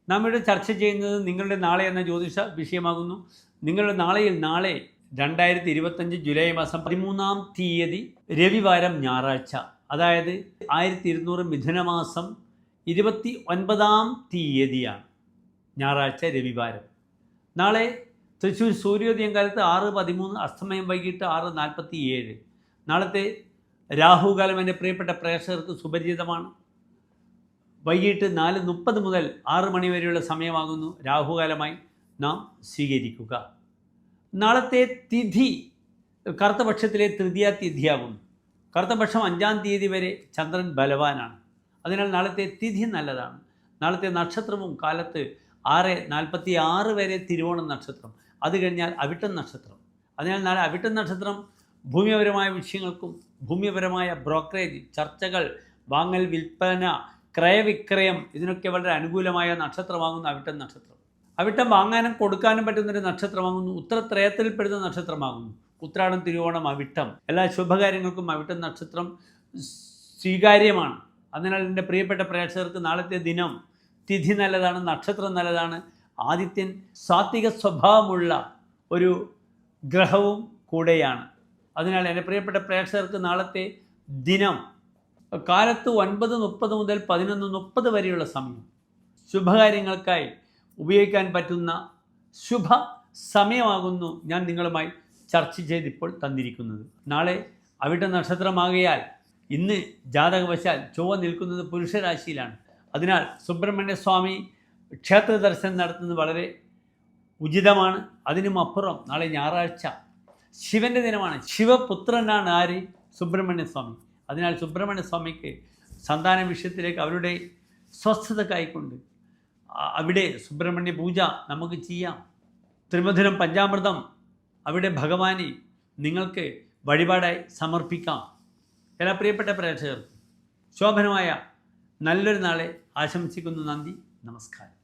നാം ഇവിടെ ചർച്ച ചെയ്യുന്നത് നിങ്ങളുടെ നാളെ എന്ന ജ്യോതിഷ വിഷയമാകുന്നു. നിങ്ങളുടെ നാളെയിൽ നാളെ 2025 ജൂലൈ മാസം 13-ാം തീയതി രവിവാരം ഞായറാഴ്ച, അതായത് 1200 മിഥുനമാസം 29-ാം തീയതിയാണ് ഞായറാഴ്ച രവിവാരം. നാളെ തൃശ്ശൂർ സൂര്യോദയം കാലത്ത് 6:13, അസ്തമയം വൈകിട്ട് 6:47. നാളത്തെ രാഹുകാലം എൻ്റെ പ്രിയപ്പെട്ട പ്രേക്ഷകർക്ക് സുപരിചിതമാണ്. വൈകിട്ട് 4:30 മുതൽ 6 മണി വരെയുള്ള സമയമാകുന്നു രാഹുകാലമായി നാം സ്വീകരിക്കുക. നാളത്തെ തിഥി കറുത്തപക്ഷത്തിലെ തൃതീയ തിഥിയാകുന്നു. കറുത്തപക്ഷം 5-ാം തീയതി വരെ ചന്ദ്രൻ ബലവാനാണ്. അതിനാൽ നാളത്തെ തിഥി നല്ലതാണ്. നാളത്തെ നക്ഷത്രവും കാലത്ത് 6:46 വരെ തിരുവോണം നക്ഷത്രം, അത് കഴിഞ്ഞാൽ അവിട്ടം നക്ഷത്രം. അതിനാൽ നാളെ അവിട്ടം നക്ഷത്രം ഭൂമിപരമായ വിഷയങ്ങൾക്കും ഭൂമിപരമായ ബ്രോക്കറേജ്, ചർച്ചകൾ, വാങ്ങൽ, വിൽപ്പന, ക്രയവിക്രയം, ഇതിനൊക്കെ വളരെ അനുകൂലമായ നക്ഷത്രമാകുന്നു അവിട്ടം നക്ഷത്രം. അവിട്ടം വാങ്ങാനും കൊടുക്കാനും പറ്റുന്നൊരു നക്ഷത്രമാകുന്നു. ഉത്തരത്രയത്തിൽപ്പെടുന്ന നക്ഷത്രമാകുന്നു. ഉത്രാടം, തിരുവോണം, അവിട്ടം, എല്ലാ ശുഭകാര്യങ്ങൾക്കും അവിട്ടം നക്ഷത്രം സ്വീകാര്യമാണ്. അതിനാൽ എൻ്റെ പ്രിയപ്പെട്ട പ്രേക്ഷകർക്ക് നാളത്തെ ദിനം തിഥി നല്ലതാണ്, നക്ഷത്രം നല്ലതാണ്. ആദിത്യൻ സാത്വിക സ്വഭാവമുള്ള ഒരു ഗ്രഹവും കൂടെയാണ്. അതിനാൽ എൻ്റെ പ്രിയപ്പെട്ട പ്രേക്ഷകർക്ക് നാളത്തെ ദിനം കാലത്ത് 9:30 മുതൽ 11:30 വരെയുള്ള സമയം ശുഭകാര്യങ്ങൾക്കായി ഉപയോഗിക്കാൻ പറ്റുന്ന ശുഭ സമയമാകുന്നു ഞാൻ നിങ്ങളുമായി ചർച്ച ചെയ്തിപ്പോൾ തന്നിരിക്കുന്നത്. നാളെ അവിട്ട നക്ഷത്രമാകയാൽ ഇന്ന് ജാതകവശാൽ ചൊവ്വ നിൽക്കുന്നത് പുരുഷരാശിയിലാണ്. അതിനാൽ സുബ്രഹ്മണ്യ സ്വാമി ക്ഷേത്ര ദർശനം നടത്തുന്നത് വളരെ ഉചിതമാണ്. അതിനുമപ്പുറം നാളെ ഞായറാഴ്ച ശിവൻ്റെ ദിനമാണ്. ശിവപുത്രനാണ് ആര്? സുബ്രഹ്മണ്യ സ്വാമി. അതിനാൽ സുബ്രഹ്മണ്യ സ്വാമിക്ക് സന്താന വിഷയത്തിലേക്ക് അവരുടെ സ്വസ്ഥതക്കായിക്കൊണ്ട് അവിടെ സുബ്രഹ്മണ്യ പൂജ നമുക്ക് ചെയ്യാം. ത്രിമധുരം പഞ്ചാമൃതം അവിടെ ഭഗവാനെ നിങ്ങൾക്ക് വഴിപാടായി സമർപ്പിക്കാം. എല്ലാ പ്രിയപ്പെട്ട പ്രേക്ഷകർക്കും ശോഭനമായ നല്ലൊരു നാളെ ആശംസിക്കുന്നു. നന്ദി, നമസ്കാരം.